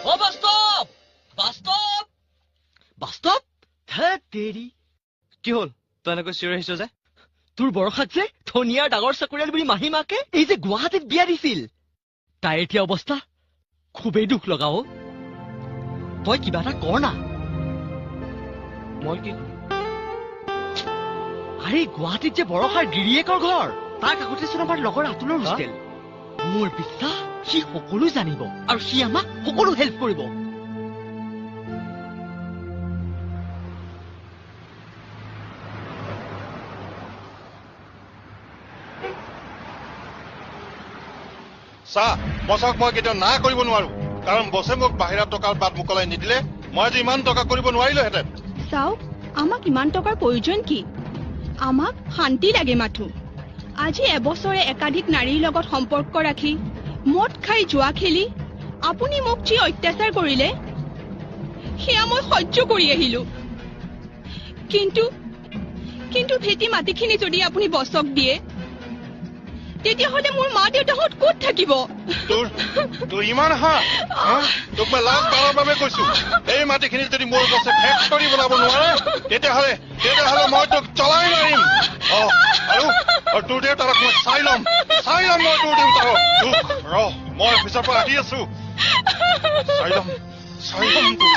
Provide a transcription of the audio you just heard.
ও বাস্তৱ বাস্তৱ বাস্তৱ ধেত তেৰি কি হ'ল তই এনেকৈ চিঞৰি আহিছ যে তোৰ বৰষাক যে ধনিয়াৰ ডাঙৰ চাকৰিয়াল বুলি মাহী মাকে এই যে গুৱাহাটীত বিয়া দিছিল তাইৰ এতিয়া অৱস্থা খুবেই দুখ লগাও তই কিবা এটা কৰ না মই কি আৰে গুৱাহাটীত যে বৰষাৰ গিৰিয়েকৰ ঘৰ তাৰ কাষতেচোন আমাৰ লগৰ আতুলৰ হোষ্টেল মোৰ বিশ্বাস সি সকলো জানিব আৰু সি আমাক সকলো হেল্প কৰিব চাহ বছক মই কেতিয়াও না কৰিব নোৱাৰো কাৰণ বছে মোক বাহিৰা টকাৰ বাট মোকলাই নিদিলে মই যে ইমান টকা কৰিব নোৱাৰিলোহেঁতেন চাওক আমাক ইমান টকাৰ প্ৰয়োজন কি আমাক শান্তি লাগে মাথো আজি এবছৰে একাধিক নাৰীৰ লগত সম্পৰ্ক ৰাখি মদ খাই জুৱা খেলি আপুনি মোক যি অত্যাচাৰ কৰিলে সেয়া মই সহ্য কৰি আহিলো কিন্তু ভেটি মাটিখিনি যদি আপুনি বছক দিয়ে তেতিয়াহ'লে মোৰ মা দেউতাহঁত ক'ত থাকিব তোৰ ইমান তোক মই লাজ পাৰৰ বাবে কৈছো এই মাটিখিনি যদি মোৰ বছে ফেক্টৰী বনাব নোৱাৰে তেতিয়াহ'লে মই তোক চলাই মাৰিম আৰু তোৰ দেউতাক মই চাই ল'ম মই তোৰ দেউতাক ৰহ মই অফিচৰ পৰা আহি আছো চাই ল'ম তোক